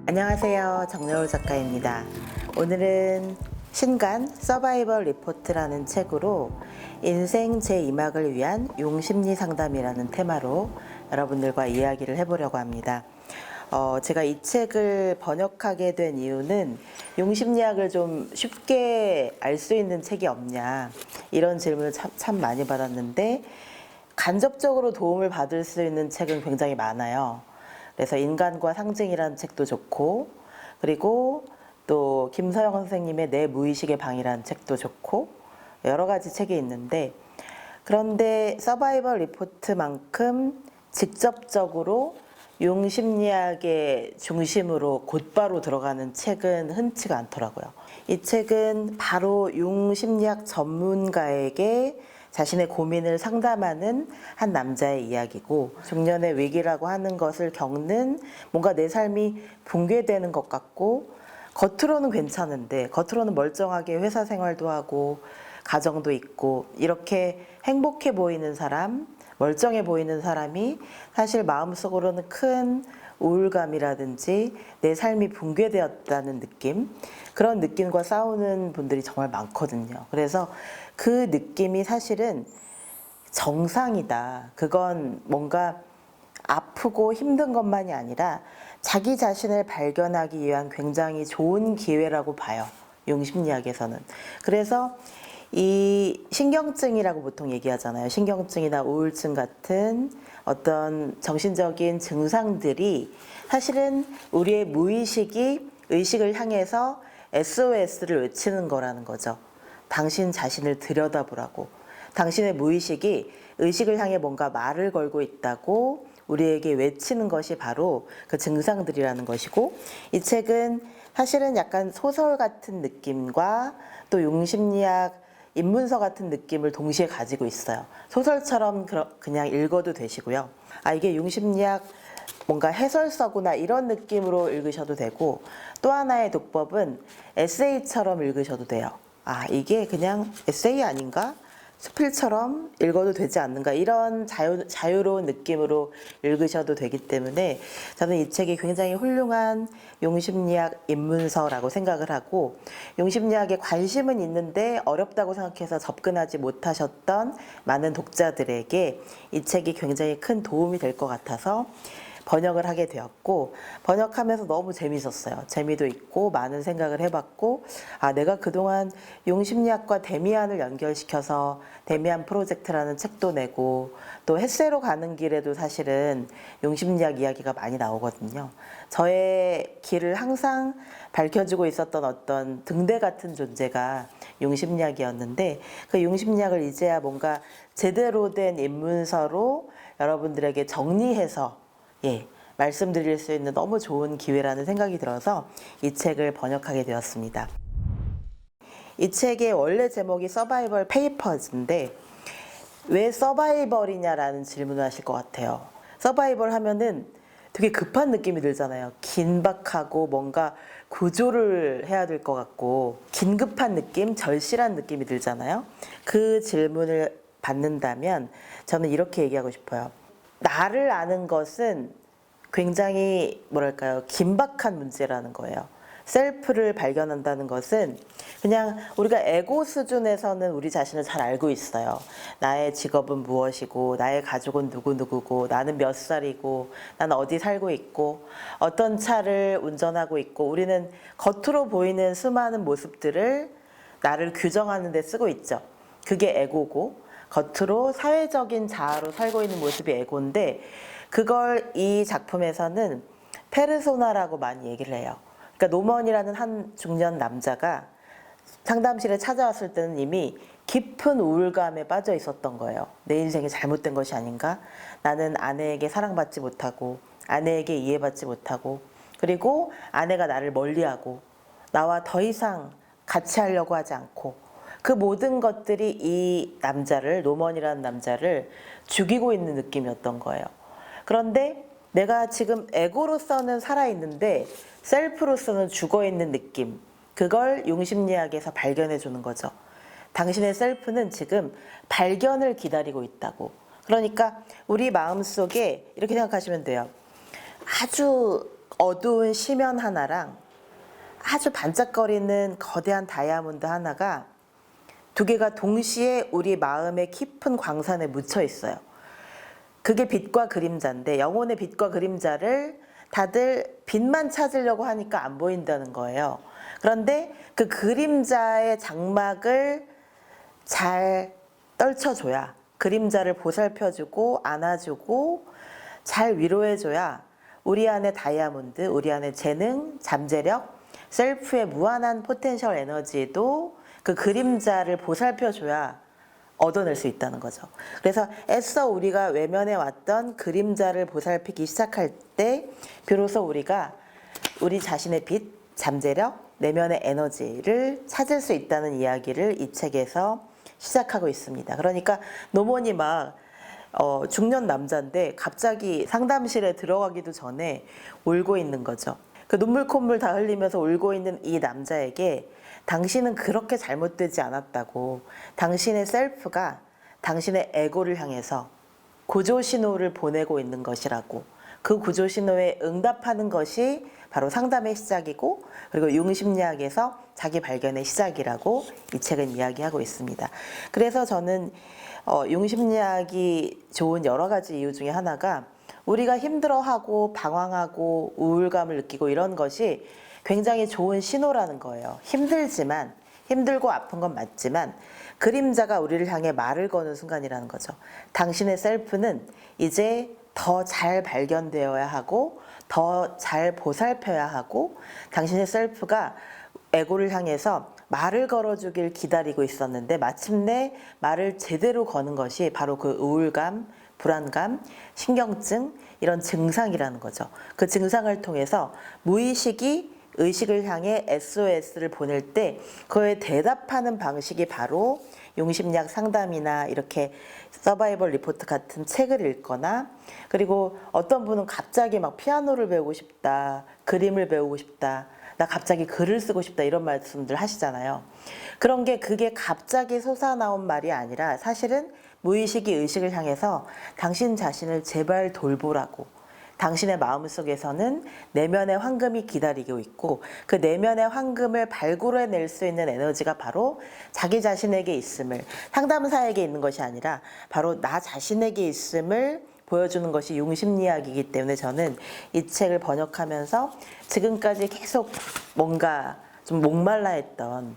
안녕하세요. 정여울 작가입니다. 오늘은 신간 서바이벌 리포트라는 책으로 인생 제2막을 위한 용심리 상담이라는 테마로 여러분들과 이야기를 해보려고 합니다. 제가 이 책을 번역하게 된 이유는 용심리학을 좀 쉽게 알 수 있는 책이 없냐 이런 질문을 참 많이 받았는데 간접적으로 도움을 받을 수 있는 책은 굉장히 많아요. 그래서 인간과 상징이라는 책도 좋고, 그리고 또 김서영 선생님의 내 무의식의 방이라는 책도 좋고, 여러 가지 책이 있는데, 그런데 서바이벌 리포트만큼 직접적으로 용심리학의 중심으로 곧바로 들어가는 책은 흔치가 않더라고요. 이 책은 바로 용심리학 전문가에게 자신의 고민을 상담하는 한 남자의 이야기고, 중년의 위기라고 하는 것을 겪는 뭔가 내 삶이 붕괴되는 것 같고, 겉으로는 괜찮은데, 겉으로는 멀쩡하게 회사 생활도 하고 가정도 있고 이렇게 행복해 보이는 사람, 멀쩡해 보이는 사람이 사실 마음속으로는 큰 우울감이라든지 내 삶이 붕괴되었다는 느낌, 그런 느낌과 싸우는 분들이 정말 많거든요. 그래서 그 느낌이 사실은 정상이다. 그건 뭔가 아프고 힘든 것만이 아니라 자기 자신을 발견하기 위한 굉장히 좋은 기회라고 봐요. 용심리학에서는. 그래서 이 신경증이라고 보통 얘기하잖아요. 신경증이나 우울증 같은 어떤 정신적인 증상들이 사실은 우리의 무의식이 의식을 향해서 SOS를 외치는 거라는 거죠. 당신 자신을 들여다보라고. 당신의 무의식이 의식을 향해 뭔가 말을 걸고 있다고 우리에게 외치는 것이 바로 그 증상들이라는 것이고, 이 책은 사실은 약간 소설 같은 느낌과 또 용심리학 입문서 같은 느낌을 동시에 가지고 있어요. 소설처럼 그냥 읽어도 되시고요. 이게 용심리학 뭔가 해설서구나 이런 느낌으로 읽으셔도 되고, 또 하나의 독법은 에세이처럼 읽으셔도 돼요. 이게 그냥 에세이 아닌가? 수필처럼 읽어도 되지 않는가? 이런 자유로운 느낌으로 읽으셔도 되기 때문에 저는 이 책이 굉장히 훌륭한 용심리학 입문서라고 생각을 하고, 용심리학에 관심은 있는데 어렵다고 생각해서 접근하지 못하셨던 많은 독자들에게 이 책이 굉장히 큰 도움이 될 것 같아서 번역을 하게 되었고, 번역하면서 너무 재밌었어요. 재미도 있고 많은 생각을 해봤고, 내가 그동안 용심리학과 데미안을 연결시켜서 데미안 프로젝트라는 책도 내고, 또 햇새로 가는 길에도 사실은 용심리학 이야기가 많이 나오거든요. 저의 길을 항상 밝혀주고 있었던 어떤 등대 같은 존재가 용심리학이었는데, 그 용심리학을 이제야 뭔가 제대로 된 입문서로 여러분들에게 정리해서 말씀드릴 수 있는 너무 좋은 기회라는 생각이 들어서 이 책을 번역하게 되었습니다. 이 책의 원래 제목이 서바이벌 페이퍼즈인데, 왜 서바이벌이냐라는 질문을 하실 것 같아요. 서바이벌 하면은 되게 급한 느낌이 들잖아요. 긴박하고 뭔가 구조를 해야 될 것 같고 긴급한 느낌, 절실한 느낌이 들잖아요. 그 질문을 받는다면 저는 이렇게 얘기하고 싶어요. 나를 아는 것은 굉장히 뭐랄까요, 긴박한 문제라는 거예요. 셀프를 발견한다는 것은 그냥 우리가 에고 수준에서는 우리 자신을 잘 알고 있어요. 나의 직업은 무엇이고, 나의 가족은 누구누구고, 나는 몇 살이고, 나는 어디 살고 있고, 어떤 차를 운전하고 있고, 우리는 겉으로 보이는 수많은 모습들을 나를 규정하는 데 쓰고 있죠. 그게 에고고, 겉으로 사회적인 자아로 살고 있는 모습이 에고인데, 그걸 이 작품에서는 페르소나라고 많이 얘기를 해요. 그러니까 노먼이라는 한 중년 남자가 상담실에 찾아왔을 때는 이미 깊은 우울감에 빠져 있었던 거예요. 내 인생이 잘못된 것이 아닌가? 나는 아내에게 사랑받지 못하고, 아내에게 이해받지 못하고, 그리고 아내가 나를 멀리하고, 나와 더 이상 같이 하려고 하지 않고, 그 모든 것들이 이 남자를, 노먼이라는 남자를 죽이고 있는 느낌이었던 거예요. 그런데 내가 지금 에고로서는 살아있는데 셀프로서는 죽어있는 느낌, 그걸 용심리학에서 발견해 주는 거죠. 당신의 셀프는 지금 발견을 기다리고 있다고. 그러니까 우리 마음속에 이렇게 생각하시면 돼요. 아주 어두운 심연 하나랑 아주 반짝거리는 거대한 다이아몬드 하나가 두 개가 동시에 우리 마음의 깊은 광산에 묻혀 있어요. 그게 빛과 그림자인데 영혼의 빛과 그림자를 다들 빛만 찾으려고 하니까 안 보인다는 거예요. 그런데 그 그림자의 장막을 잘 떨쳐줘야, 그림자를 보살펴주고 안아주고 잘 위로해줘야 우리 안에 다이아몬드, 우리 안에 재능, 잠재력, 셀프의 무한한 포텐셜 에너지도 그 그림자를 보살펴줘야 얻어낼 수 있다는 거죠. 그래서 애써 우리가 외면해 왔던 그림자를 보살피기 시작할 때 비로소 우리가 우리 자신의 빛, 잠재력, 내면의 에너지를 찾을 수 있다는 이야기를 이 책에서 시작하고 있습니다. 그러니까 노몬이 막 중년 남자인데 갑자기 상담실에 들어가기도 전에 울고 있는 거죠. 그 눈물 콧물 다 흘리면서 울고 있는 이 남자에게 당신은 그렇게 잘못되지 않았다고, 당신의 셀프가 당신의 에고를 향해서 구조 신호를 보내고 있는 것이라고, 그 구조 신호에 응답하는 것이 바로 상담의 시작이고, 그리고 융심리학에서 자기 발견의 시작이라고 이 책은 이야기하고 있습니다. 그래서 저는 융심리학이 좋은 여러 가지 이유 중에 하나가 우리가 힘들어하고 방황하고 우울감을 느끼고 이런 것이 굉장히 좋은 신호라는 거예요. 힘들지만, 힘들고 아픈 건 맞지만 그림자가 우리를 향해 말을 거는 순간이라는 거죠. 당신의 셀프는 이제 더 잘 발견되어야 하고 더 잘 보살펴야 하고, 당신의 셀프가 에고를 향해서 말을 걸어주길 기다리고 있었는데 마침내 말을 제대로 거는 것이 바로 그 우울감, 불안감, 신경증, 이런 증상이라는 거죠. 그 증상을 통해서 무의식이 의식을 향해 SOS를 보낼 때 그에 대답하는 방식이 바로 융심리학 상담이나 이렇게 서바이벌 리포트 같은 책을 읽거나, 그리고 어떤 분은 갑자기 막 피아노를 배우고 싶다, 그림을 배우고 싶다, 나 갑자기 글을 쓰고 싶다, 이런 말씀들 하시잖아요. 그런 게 그게 갑자기 솟아나온 말이 아니라 사실은 무의식이 의식을 향해서 당신 자신을 제발 돌보라고, 당신의 마음속에서는 내면의 황금이 기다리고 있고 그 내면의 황금을 발굴해낼 수 있는 에너지가 바로 자기 자신에게 있음을, 상담사에게 있는 것이 아니라 바로 나 자신에게 있음을 보여주는 것이 융심리학이기 때문에 저는 이 책을 번역하면서 지금까지 계속 뭔가 좀 목말라 했던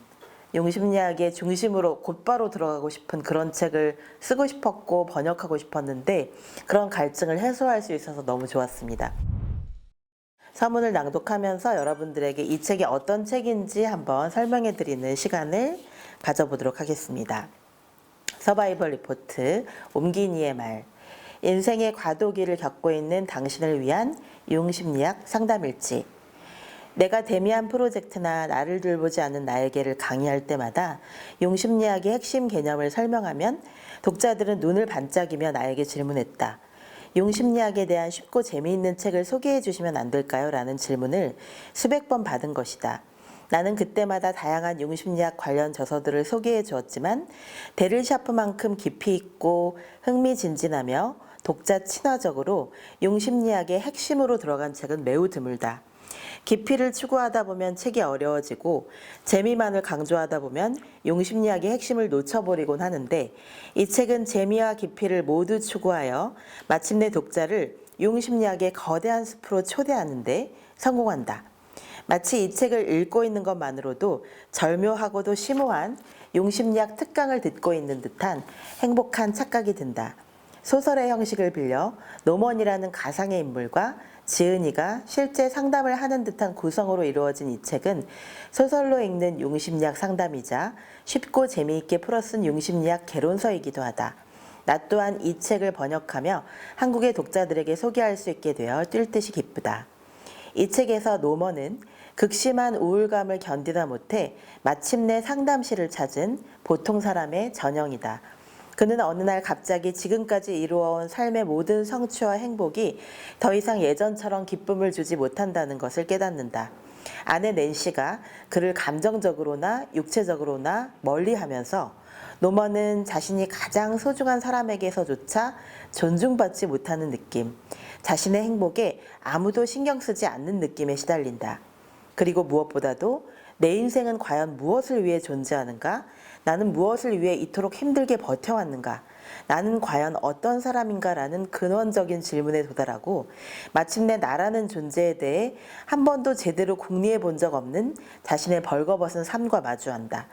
융심리학의 중심으로 곧바로 들어가고 싶은 그런 책을 쓰고 싶었고 번역하고 싶었는데 그런 갈증을 해소할 수 있어서 너무 좋았습니다. 서문을 낭독하면서 여러분들에게 이 책이 어떤 책인지 한번 설명해 드리는 시간을 가져보도록 하겠습니다. 서바이벌 리포트, 옴기니의 말. 인생의 과도기를 겪고 있는 당신을 위한 융심리학 상담일지. 내가 데미안 프로젝트나 나를 돌보지 않은 나에게를 강의할 때마다 융심리학의 핵심 개념을 설명하면 독자들은 눈을 반짝이며 나에게 질문했다. 융심리학에 대한 쉽고 재미있는 책을 소개해 주시면 안 될까요? 라는 질문을 수백 번 받은 것이다. 나는 그때마다 다양한 융심리학 관련 저서들을 소개해 주었지만 데를 샤프만큼 깊이 있고 흥미진진하며 독자 친화적으로 융심리학의 핵심으로 들어간 책은 매우 드물다. 깊이를 추구하다 보면 책이 어려워지고 재미만을 강조하다 보면 융심리학의 핵심을 놓쳐버리곤 하는데 이 책은 재미와 깊이를 모두 추구하여 마침내 독자를 융심리학의 거대한 숲으로 초대하는데 성공한다. 마치 이 책을 읽고 있는 것만으로도 절묘하고도 심오한 융심리학 특강을 듣고 있는 듯한 행복한 착각이 든다. 소설의 형식을 빌려 노먼이라는 가상의 인물과 지은이가 실제 상담을 하는 듯한 구성으로 이루어진 이 책은 소설로 읽는 융심리학 상담이자 쉽고 재미있게 풀어쓴 융심리학 개론서이기도 하다. 나 또한 이 책을 번역하며 한국의 독자들에게 소개할 수 있게 되어 뛸 듯이 기쁘다. 이 책에서 노먼은 극심한 우울감을 견디다 못해 마침내 상담실을 찾은 보통 사람의 전형이다. 그는 어느 날 갑자기 지금까지 이루어온 삶의 모든 성취와 행복이 더 이상 예전처럼 기쁨을 주지 못한다는 것을 깨닫는다. 아내 낸시가 그를 감정적으로나 육체적으로나 멀리하면서 노먼은 자신이 가장 소중한 사람에게서조차 존중받지 못하는 느낌, 자신의 행복에 아무도 신경 쓰지 않는 느낌에 시달린다. 그리고 무엇보다도 내 인생은 과연 무엇을 위해 존재하는가? 나는 무엇을 위해 이토록 힘들게 버텨왔는가? 나는 과연 어떤 사람인가라는 근원적인 질문에 도달하고 마침내 나라는 존재에 대해 한 번도 제대로 궁리해 본 적 없는 자신의 벌거벗은 삶과 마주한다.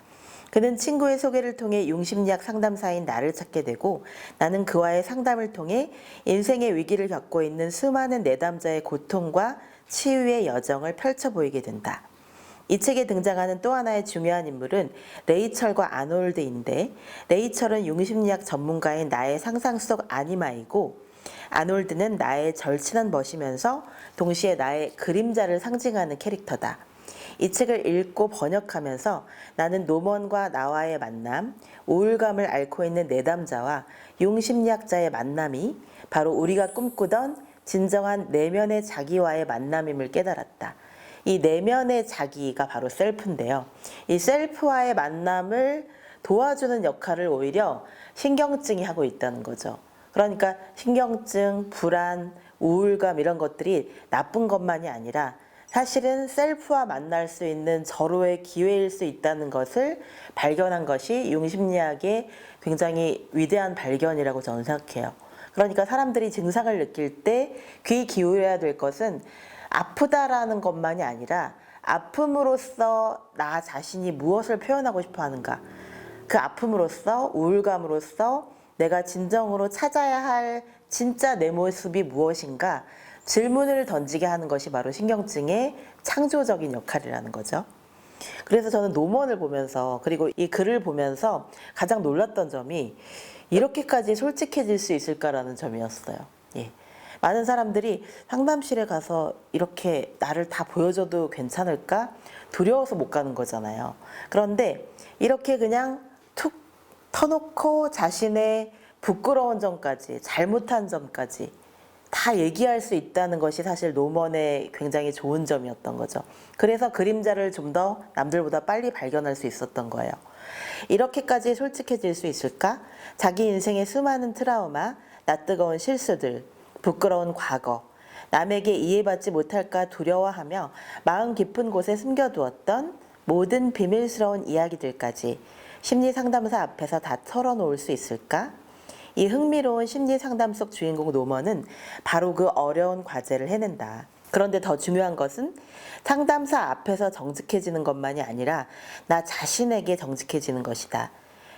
그는 친구의 소개를 통해 융심리학 상담사인 나를 찾게 되고 나는 그와의 상담을 통해 인생의 위기를 겪고 있는 수많은 내담자의 고통과 치유의 여정을 펼쳐 보이게 된다. 이 책에 등장하는 또 하나의 중요한 인물은 레이철과 아놀드인데 레이철은 융심리학 전문가인 나의 상상 속 아니마이고 아놀드는 나의 절친한 멋이면서 동시에 나의 그림자를 상징하는 캐릭터다. 이 책을 읽고 번역하면서 나는 노먼과 나와의 만남, 우울감을 앓고 있는 내담자와 융심리학자의 만남이 바로 우리가 꿈꾸던 진정한 내면의 자기와의 만남임을 깨달았다. 이 내면의 자기가 바로 셀프인데요. 이 셀프와의 만남을 도와주는 역할을 오히려 신경증이 하고 있다는 거죠. 그러니까 신경증, 불안, 우울감 이런 것들이 나쁜 것만이 아니라 사실은 셀프와 만날 수 있는 절호의 기회일 수 있다는 것을 발견한 것이 융심리학의 굉장히 위대한 발견이라고 저는 생각해요. 그러니까 사람들이 증상을 느낄 때 귀 기울여야 될 것은 아프다라는 것만이 아니라 아픔으로써 나 자신이 무엇을 표현하고 싶어 하는가. 그 아픔으로써 우울감으로써 내가 진정으로 찾아야 할 진짜 내 모습이 무엇인가 질문을 던지게 하는 것이 바로 신경증의 창조적인 역할이라는 거죠. 그래서 저는 노먼을 보면서 그리고 이 글을 보면서 가장 놀랐던 점이 이렇게까지 솔직해질 수 있을까라는 점이었어요. 예. 많은 사람들이 상담실에 가서 이렇게 나를 다 보여줘도 괜찮을까? 두려워서 못 가는 거잖아요. 그런데 이렇게 그냥 툭 터놓고 자신의 부끄러운 점까지, 잘못한 점까지 다 얘기할 수 있다는 것이 사실 노먼의 굉장히 좋은 점이었던 거죠. 그래서 그림자를 좀 더 남들보다 빨리 발견할 수 있었던 거예요. 이렇게까지 솔직해질 수 있을까? 자기 인생의 수많은 트라우마, 낯뜨거운 실수들, 부끄러운 과거, 남에게 이해받지 못할까 두려워하며 마음 깊은 곳에 숨겨두었던 모든 비밀스러운 이야기들까지 심리상담사 앞에서 다 털어놓을 수 있을까? 이 흥미로운 심리상담 속 주인공 노먼은 바로 그 어려운 과제를 해낸다. 그런데 더 중요한 것은 상담사 앞에서 정직해지는 것만이 아니라 나 자신에게 정직해지는 것이다.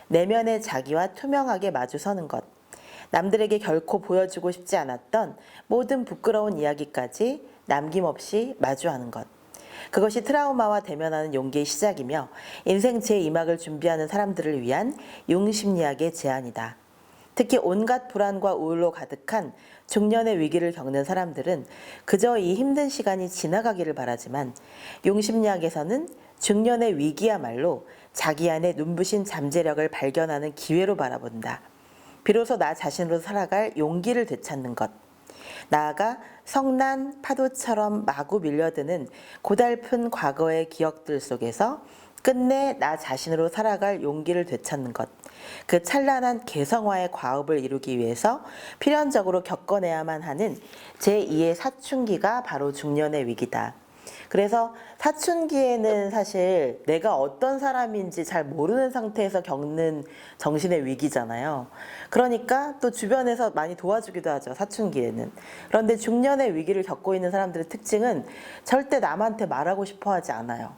내면의 자기와 투명하게 마주서는 것. 남들에게 결코 보여주고 싶지 않았던 모든 부끄러운 이야기까지 남김없이 마주하는 것. 그것이 트라우마와 대면하는 용기의 시작이며 인생 제2막을 준비하는 사람들을 위한 융심리학의 제안이다. 특히 온갖 불안과 우울로 가득한 중년의 위기를 겪는 사람들은 그저 이 힘든 시간이 지나가기를 바라지만 융심리학에서는 중년의 위기야말로 자기 안의 눈부신 잠재력을 발견하는 기회로 바라본다. 비로소 나 자신으로 살아갈 용기를 되찾는 것. 나아가 성난 파도처럼 마구 밀려드는 고달픈 과거의 기억들 속에서 끝내 나 자신으로 살아갈 용기를 되찾는 것. 그 찬란한 개성화의 과업을 이루기 위해서 필연적으로 겪어내야만 하는 제2의 사춘기가 바로 중년의 위기다. 그래서 사춘기에는 사실 내가 어떤 사람인지 잘 모르는 상태에서 겪는 정신의 위기잖아요. 그러니까 또 주변에서 많이 도와주기도 하죠, 사춘기에는. 그런데 중년의 위기를 겪고 있는 사람들의 특징은 절대 남한테 말하고 싶어 하지 않아요.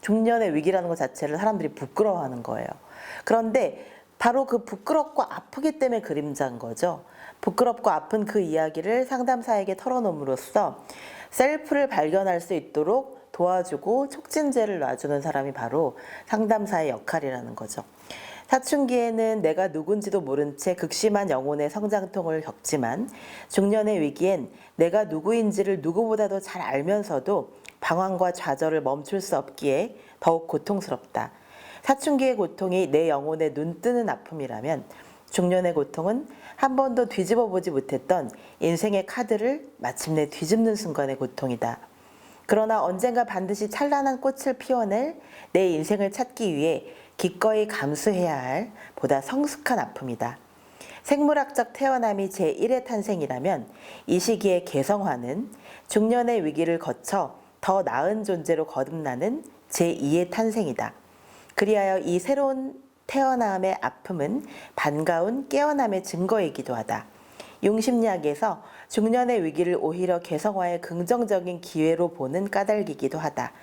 중년의 위기라는 것 자체를 사람들이 부끄러워하는 거예요. 그런데 바로 그 부끄럽고 아프기 때문에 그림자인 거죠. 부끄럽고 아픈 그 이야기를 상담사에게 털어놓음으로써 셀프를 발견할 수 있도록 도와주고 촉진제를 놔주는 사람이 바로 상담사의 역할이라는 거죠. 사춘기에는 내가 누군지도 모른 채 극심한 영혼의 성장통을 겪지만 중년의 위기엔 내가 누구인지를 누구보다도 잘 알면서도 방황과 좌절을 멈출 수 없기에 더욱 고통스럽다. 사춘기의 고통이 내 영혼에 눈뜨는 아픔이라면 중년의 고통은 한 번도 뒤집어 보지 못했던 인생의 카드를 마침내 뒤집는 순간의 고통이다. 그러나 언젠가 반드시 찬란한 꽃을 피워낼 내 인생을 찾기 위해 기꺼이 감수해야 할 보다 성숙한 아픔이다. 생물학적 태어남이 제1의 탄생이라면 이 시기의 개성화는 중년의 위기를 거쳐 더 나은 존재로 거듭나는 제2의 탄생이다. 그리하여 이 새로운 태어남의 아픔은 반가운 깨어남의 증거이기도 하다. 융심리학에서 중년의 위기를 오히려 개성화의 긍정적인 기회로 보는 까닭이기도 하다.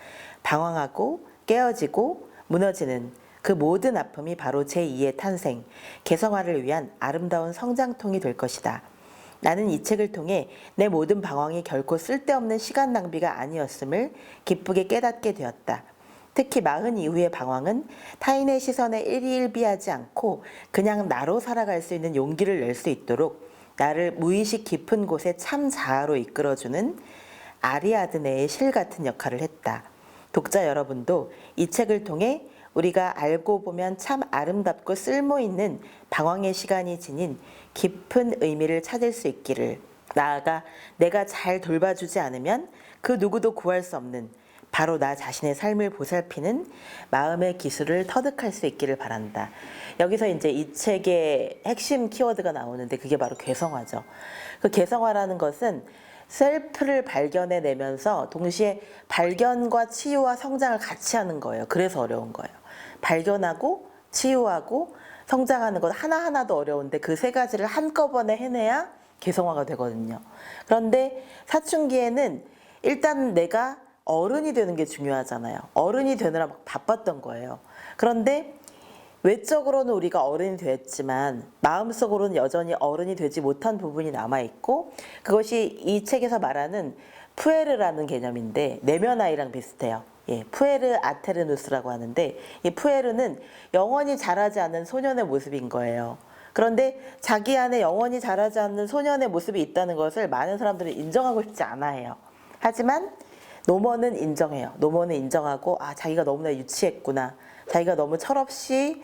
방황하고 깨어지고 무너지는 그 모든 아픔이 바로 제2의 탄생, 개성화를 위한 아름다운 성장통이 될 것이다. 나는 이 책을 통해 내 모든 방황이 결코 쓸데없는 시간 낭비가 아니었음을 기쁘게 깨닫게 되었다. 특히 40 이후의 방황은 타인의 시선에 일희일비하지 않고 그냥 나로 살아갈 수 있는 용기를 낼 수 있도록 나를 무의식 깊은 곳에 참 자아로 이끌어주는 아리아드네의 실 같은 역할을 했다. 독자 여러분도 이 책을 통해 우리가 알고 보면 참 아름답고 쓸모있는 방황의 시간이 지닌 깊은 의미를 찾을 수 있기를, 나아가 내가 잘 돌봐주지 않으면 그 누구도 구할 수 없는 바로 나 자신의 삶을 보살피는 마음의 기술을 터득할 수 있기를 바란다. 여기서 이제 이 책의 핵심 키워드가 나오는데 그게 바로 개성화죠. 그 개성화라는 것은 셀프를 발견해내면서 동시에 발견과 치유와 성장을 같이 하는 거예요. 그래서 어려운 거예요. 발견하고 치유하고 성장하는 것 하나하나도 어려운데 그 세 가지를 한꺼번에 해내야 개성화가 되거든요. 그런데 사춘기에는 일단 내가 어른이 되는 게 중요하잖아요. 어른이 되느라 막 바빴던 거예요. 그런데 외적으로는 우리가 어른이 됐지만 마음속으로는 여전히 어른이 되지 못한 부분이 남아있고, 그것이 이 책에서 말하는 푸에르라는 개념인데 내면 아이랑 비슷해요. 예, 푸에르 아테르누스라고 하는데 이 푸에르는 영원히 자라지 않는 소년의 모습인 거예요. 그런데 자기 안에 영원히 자라지 않는 소년의 모습이 있다는 것을 많은 사람들은 인정하고 싶지 않아 해요. 하지만 노먼은 인정해요. 노먼은 인정하고 자기가 너무나 유치했구나. 자기가 너무 철없이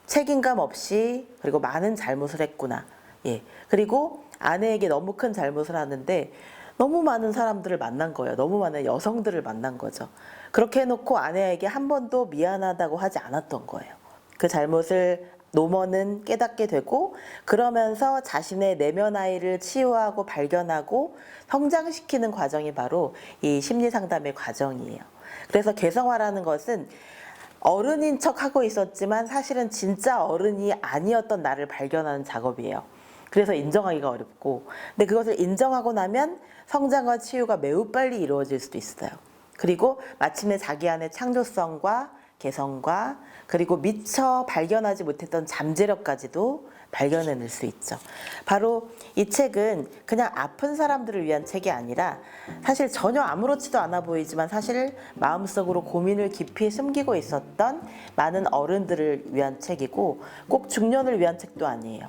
책임감 없이 그리고 많은 잘못을 했구나. 예. 그리고 아내에게 너무 큰 잘못을 하는데 너무 많은 사람들을 만난 거예요. 너무 많은 여성들을 만난 거죠. 그렇게 해놓고 아내에게 한 번도 미안하다고 하지 않았던 거예요. 그 잘못을 노먼은 깨닫게 되고, 그러면서 자신의 내면 아이를 치유하고 발견하고 성장시키는 과정이 바로 이 심리상담의 과정이에요. 그래서 개성화라는 것은 어른인 척 하고 있었지만 사실은 진짜 어른이 아니었던 나를 발견하는 작업이에요. 그래서 인정하기가 어렵고, 근데 그것을 인정하고 나면 성장과 치유가 매우 빨리 이루어질 수도 있어요. 그리고 마침내 자기 안의 창조성과 개성과 그리고 미처 발견하지 못했던 잠재력까지도 발견해낼 수 있죠. 바로 이 책은 그냥 아픈 사람들을 위한 책이 아니라 사실 전혀 아무렇지도 않아 보이지만 사실 마음속으로 고민을 깊이 숨기고 있었던 많은 어른들을 위한 책이고, 꼭 중년을 위한 책도 아니에요.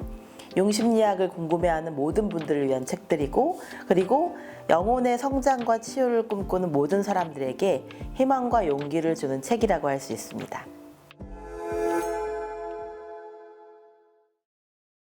융심리학을 궁금해하는 모든 분들을 위한 책들이고, 그리고 영혼의 성장과 치유를 꿈꾸는 모든 사람들에게 희망과 용기를 주는 책이라고 할 수 있습니다.